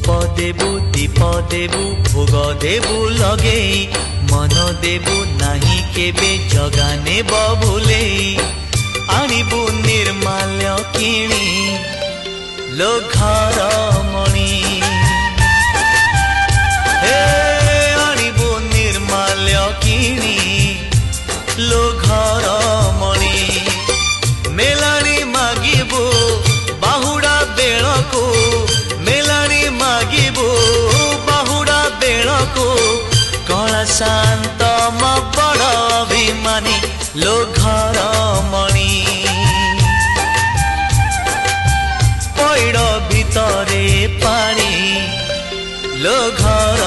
धूप देबु दीप देबु भोग देबु लगे मन देबु नाही केबे जगाने बबुले आनिबु निर्माल्य किणी लो घर मणि हे आनिबु निर्माल्य किणी लो घर मणि मेलानी मागिबु बाहुड़ा बेलको मेलानी मागिबु बाहुड़ा बेलको कला शांत बड़ अभिमानी लो घर मणि पैड़ भितरे पानी लो घर